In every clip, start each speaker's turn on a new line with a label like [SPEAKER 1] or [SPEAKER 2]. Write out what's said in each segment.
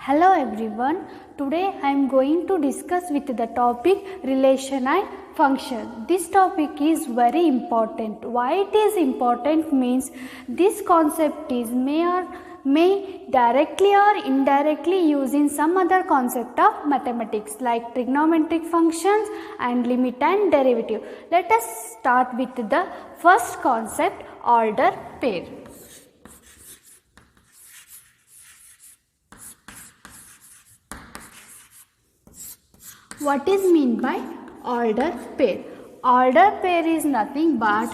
[SPEAKER 1] Hello everyone. Today I am going to discuss with the topic relation and function. This topic is very important. Why it is important means this concept is may directly or indirectly used in some other concept of mathematics like trigonometric functions and limit and derivative. Let us start with the first concept, order pair. What is mean by order pair? Order pair is nothing but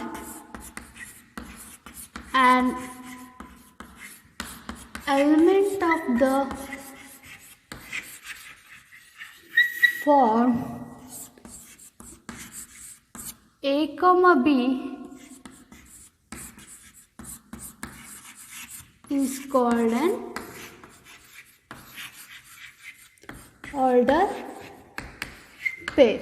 [SPEAKER 1] an element of the form A, B is called an order pair.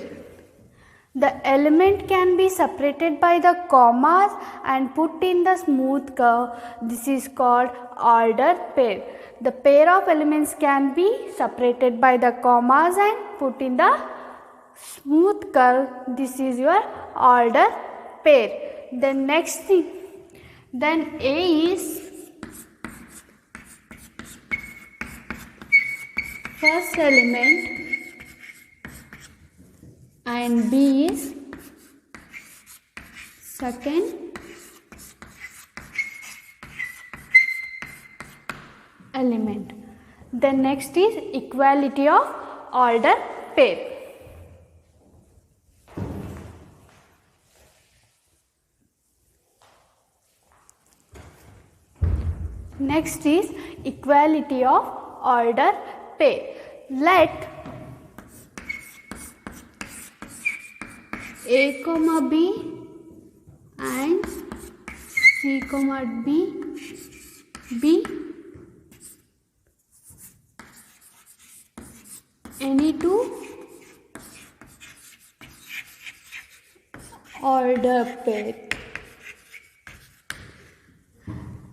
[SPEAKER 1] The element can be separated by the commas and put in the smooth curve. This is called order pair. The pair of elements can be separated by the commas and put in the smooth curve. This is your order pair. The next thing, then A is first element and B is second element. The next is equality of order pair. Next is equality of order pair. Let A, B and C, D be any two order pair.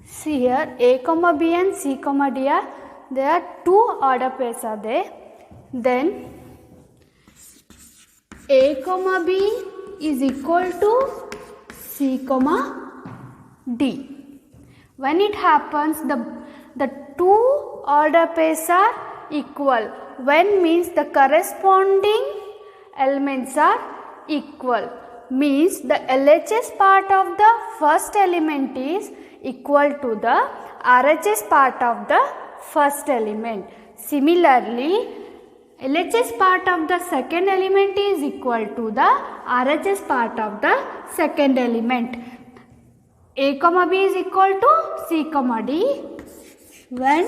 [SPEAKER 1] See here, A, B and C, D are there are two order pairs are there. Then A, B is equal to C, D. When it happens, the two order pairs are equal. When means the corresponding elements are equal. Means the LHS part of the first element is equal to the RHS part of the first element. Similarly, LHS part of the second element is equal to the RHS part of the second element. A, B is equal to C, D. When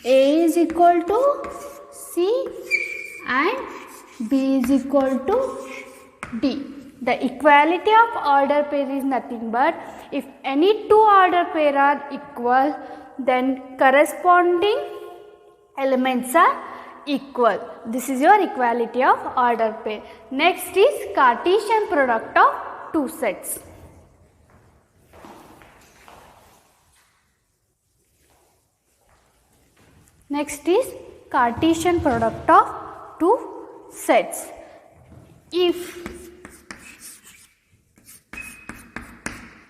[SPEAKER 1] A is equal to C and B is equal to D. The equality of order pair is nothing but if any two order pair are equal, then corresponding elements are equal. This is your equality of order pair. Next is Cartesian product of two sets. Next is Cartesian product of two sets. If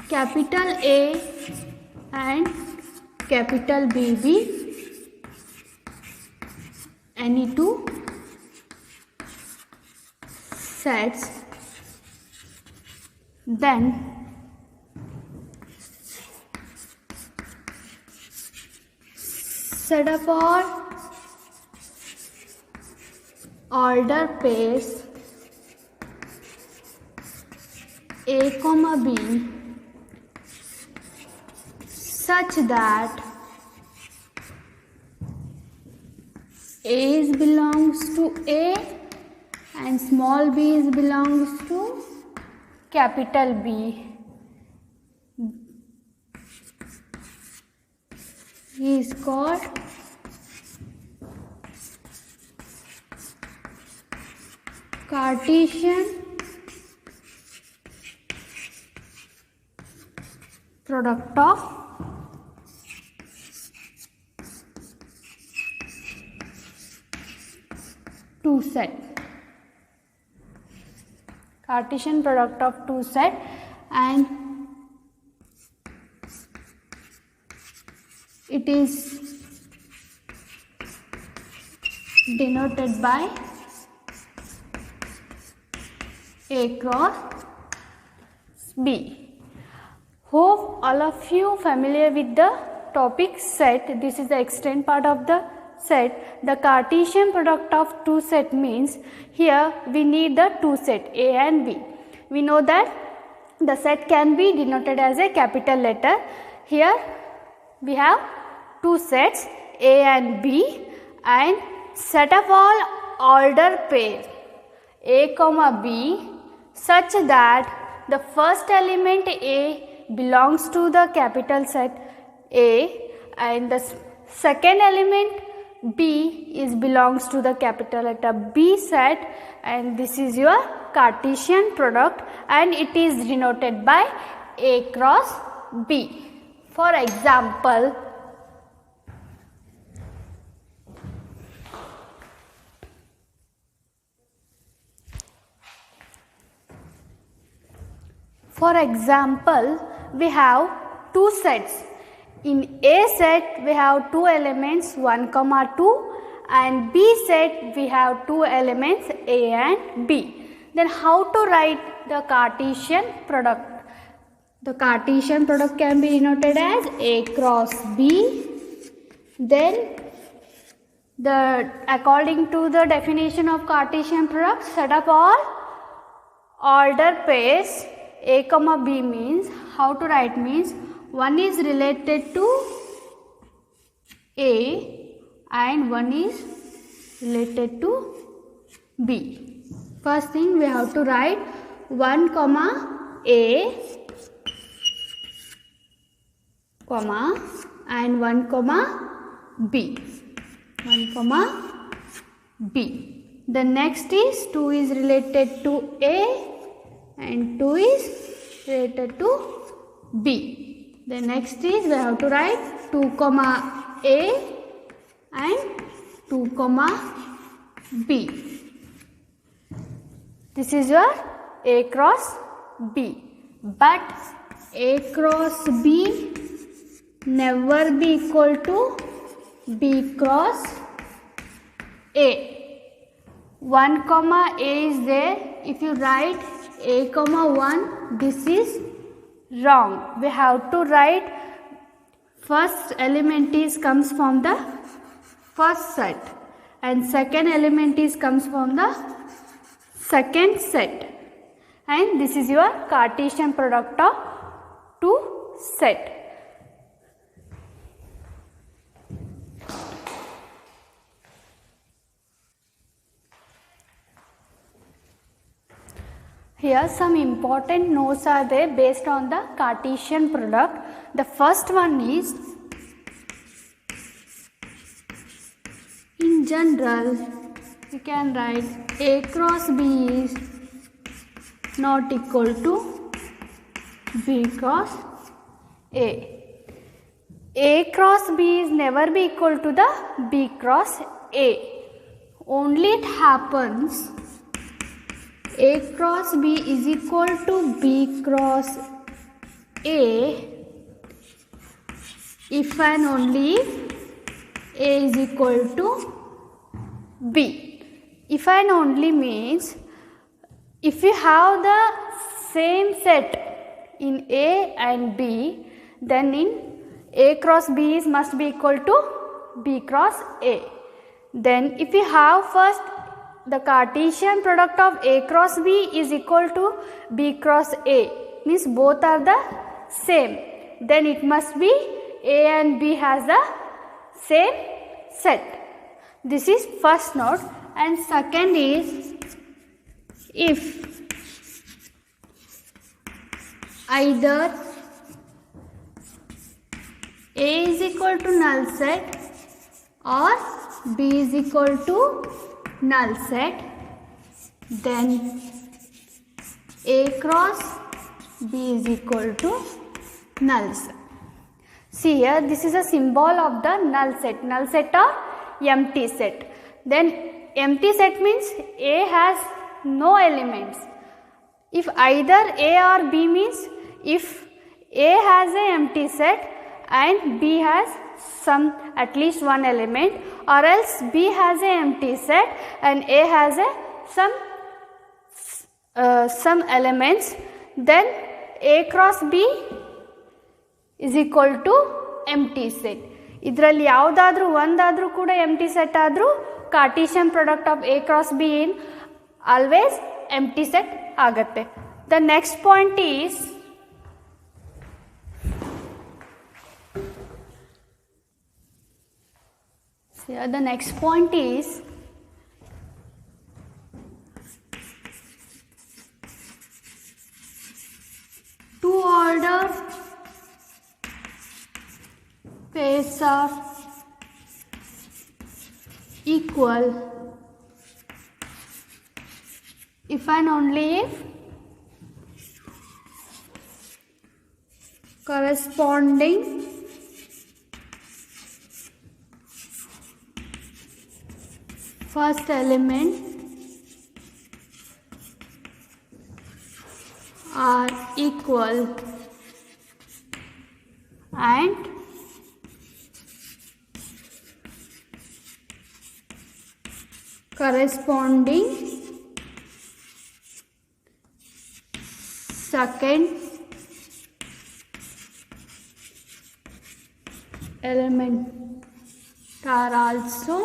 [SPEAKER 1] capital A and capital B be any two sets, then set upon order pairs A, B such that A belongs to A and small b belongs to capital B. He is called Cartesian product of two set. Cartesian product of two set, and it is denoted by A cross B. Hope all of you familiar with the topic set. This is the extent part of the set. The Cartesian product of two set means here we need the two set A and B. We know that the set can be denoted as a capital letter. Here we have two sets A and B, and set of all order pair A comma B such that the first element A belongs to the capital set A and the second element B belongs to the capital letter B set, and this is your Cartesian product, and it is denoted by A cross B. For example, we have two sets. In A set, we have two elements 1, 2, and B set, we have two elements A and B. Then how to write the Cartesian product? The Cartesian product can be denoted as A cross B. Then according to the definition of Cartesian product, set up all order pairs A comma B means, how to write means, one is related to A and one is related to B. First thing we have to write 1 comma A comma and 1 comma B. 1 comma B. The next is 2 is related to A and 2 is related to B. The next is we have to write 2 comma A and 2 comma B. This is your A cross B. But A cross B never be equal to B cross A. 1 comma A is there. If you write A comma 1, this is wrong. We have to write first element comes from the first set and second element comes from the second set, and this is your Cartesian product of two set. Here some important notes are there based on the Cartesian product. The first one is, in general, you can write A cross B is not equal to B cross A. A cross B is never be equal to the B cross A. Only it happens A cross B is equal to B cross A if and only if A is equal to B. If and only means if you have the same set in A and B, then in A cross B must be equal to B cross A. Then if you have first the Cartesian product of A cross B is equal to B cross A, means both are the same, then it must be A and B has the same set. This is first note. And second is, if either A is equal to null set or B is equal to null set, then A cross B is equal to null set. See here, this is a symbol of the null set or empty set. Then empty set means A has no elements. If either A or B means if A has a empty set and B has some at least one element, or else B has a empty set and A has a some elements, then A cross B is equal to empty set. ಇದರಲ್ಲಿ ಯಾವುದಾದ್ರೂ ಒಂದಾದರೂ ಕೂಡ empty set ಆದರೂ Cartesian product of A cross B in always empty set ಆಗುತ್ತೆ. The next point is two order pairs are equal if and only if corresponding first element are equal and corresponding second element are also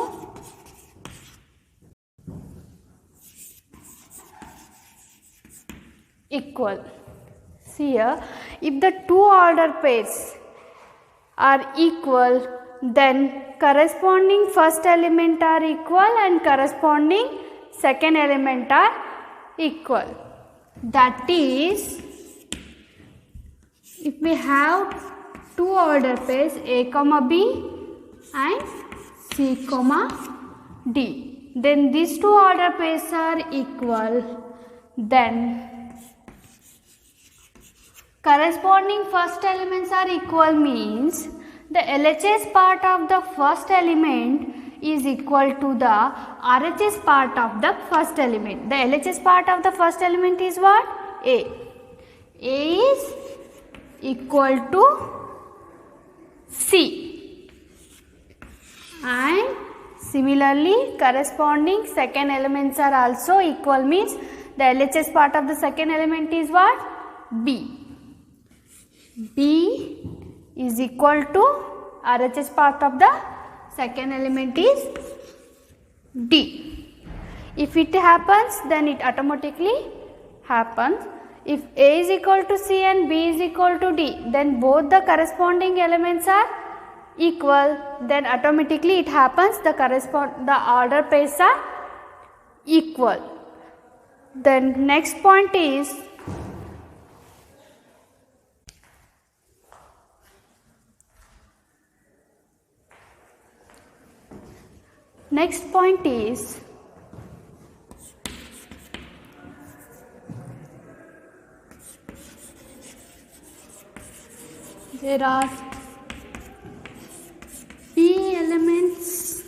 [SPEAKER 1] equal. See here, if the two order pairs are equal, then corresponding first element are equal and corresponding second element are equal. That is, if we have two order pairs A comma B and C comma D, then these two order pairs are equal, then corresponding first elements are equal means the LHS part of the first element is equal to the RHS part of the first element. The LHS part of the first element is what? A. A is equal to C. And similarly, corresponding second elements are also equal means the LHS part of the second element is what? B. B is equal to RHS part of the second element is D. If it happens, then it automatically happens. If A is equal to C and B is equal to D, then both the corresponding elements are equal, then automatically it happens the order pairs are equal. Then next point is there are P elements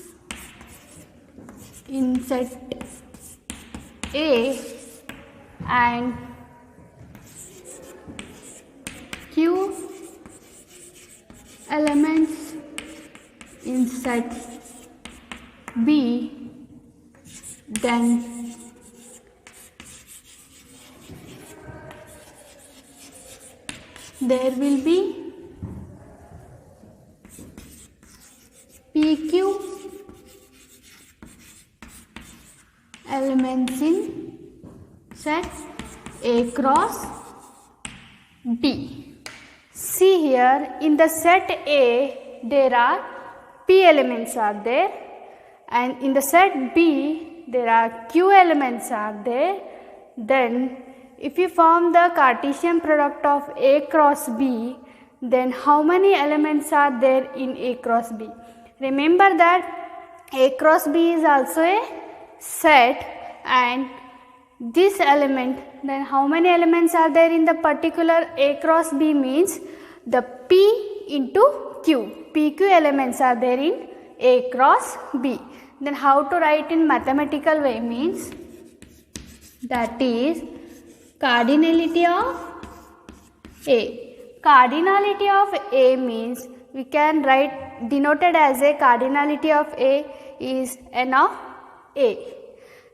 [SPEAKER 1] in set A and Q elements in set B, then there will be PQ elements in set A cross B. See here, in the set A there are P elements are there, and in the set B there are Q elements are there. Then if you form the Cartesian product of A cross B, then how many elements are there in A cross B? Remember that A cross B is also a set, and this element, then how many elements are there in the particular A cross B means the P into Q. PQ elements are there in A cross B. Then how to write in mathematical way means, that is cardinality of A. Cardinality of A means we can write denoted as a cardinality of A is n of A.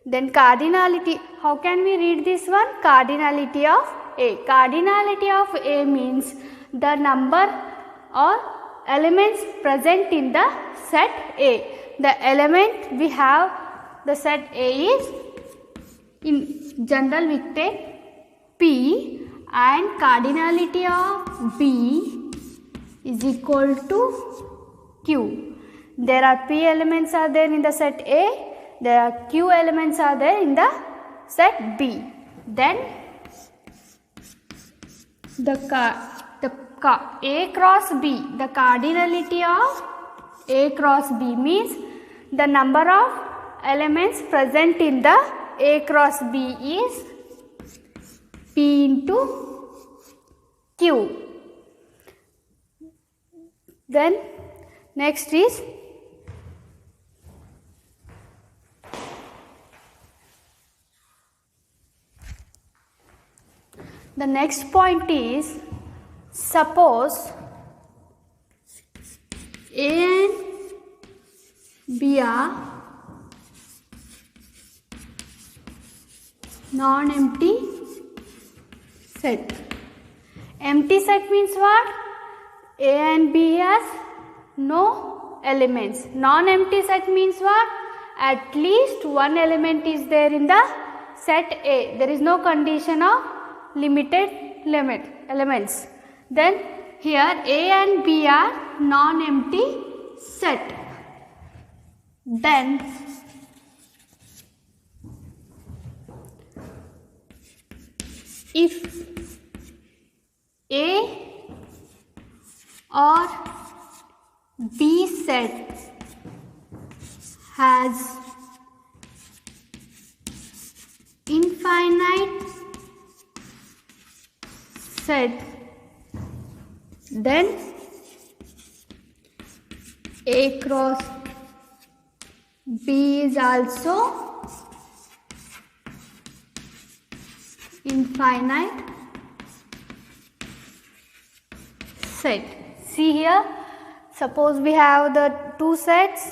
[SPEAKER 1] Then cardinality, how can we read this one? Cardinality of A. Cardinality of A means the number or elements present in the set A. The element we have the set A is, in general we take P, and cardinality of B is equal to Q. There are P elements are there in the set A. There are Q elements are there in the set B. Then A cross B, the cardinality of A cross B means the number of elements present in the A cross B is P into Q. Then next is the next point is, suppose A and B are non-empty set. Empty set means what? A and B has no elements. Non-empty set means what? At least one element is there in the set A. There is no condition of limited elements. Then here A and B are non-empty set. Then if A or B set has infinite set, then A cross B is also infinite set. See here, suppose we have the two sets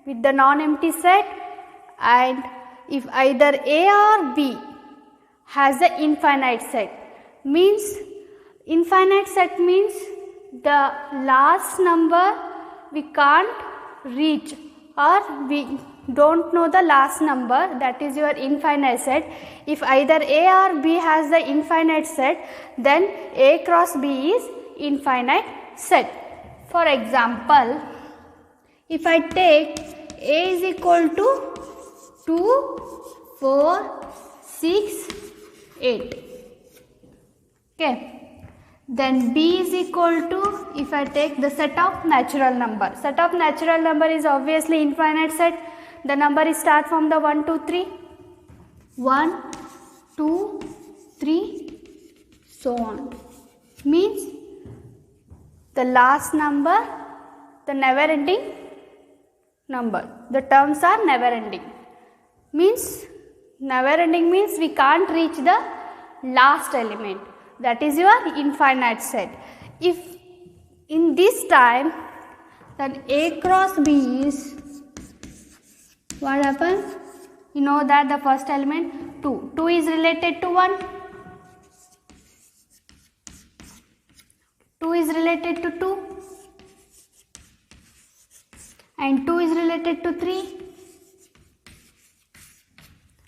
[SPEAKER 1] with the non-empty set, and if either A or B has the infinite set, means infinite set means the last number we can't reach, or we don't know the last number, that is your infinite set. If either A or B has the infinite set, then A cross B is infinite set. For example, if I take A is equal to 2, 4, 6, 8. Okay. Then B is equal to, if I take the set of natural number. Set of natural number is obviously infinite set. The number is start from the 1, 2, 3. 1, 2, 3, so on. Means the last number, the never ending number. The terms are never ending. Means never ending means we can't reach the last element. That is your infinite set. If in this time, then A cross B is, what happens? You know that the first element 2. 2 is related to 1. 2 is related to 2. And 2 is related to 3.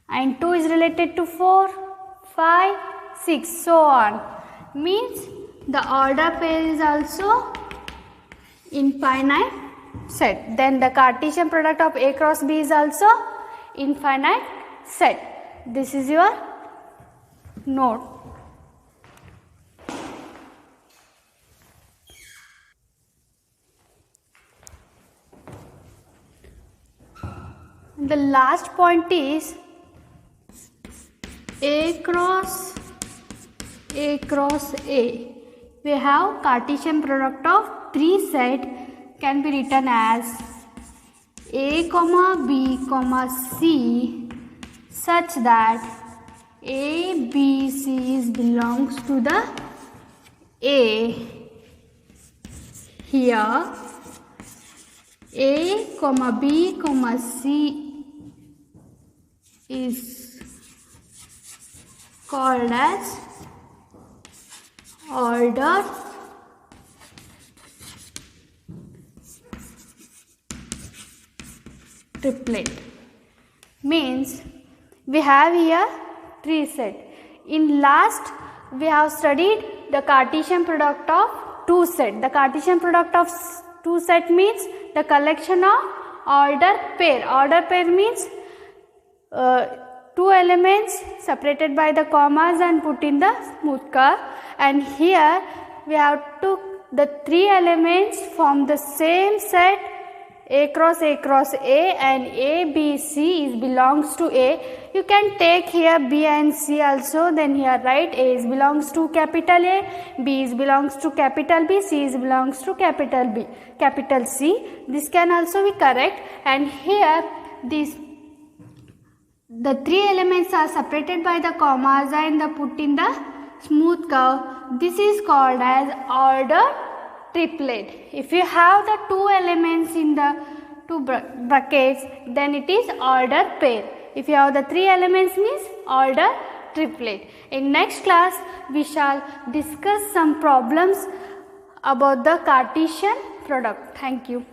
[SPEAKER 1] And 2 is related to 4, 5, 6, so on. Means the order pair is also infinite set. Then the Cartesian product of A cross B is also infinite set. This is your note. The last point is A cross A. We have Cartesian product of three set can be written as A comma B comma C such that A, B, C belongs to the A. Here A comma B comma C is called as order triplet. Means we have here three sets. In last we have studied the Cartesian product of two sets. The Cartesian product of two sets means the collection of order pair. Order pair means two elements separated by the commas and put in the smooth curve, and here we have took the three elements from the same set A cross A and A, B, C is belongs to A. You can take here B and C also, then here write A is belongs to capital A, B is belongs to capital B, C is belongs to capital B, capital C. This can also be correct, and here the three elements are separated by the commas and the put in the smooth curve. This is called as order triplet. If you have the two elements in the two brackets, then it is order pair. If you have the three elements, means order triplet. In next class we shall discuss some problems about the Cartesian product. Thank you.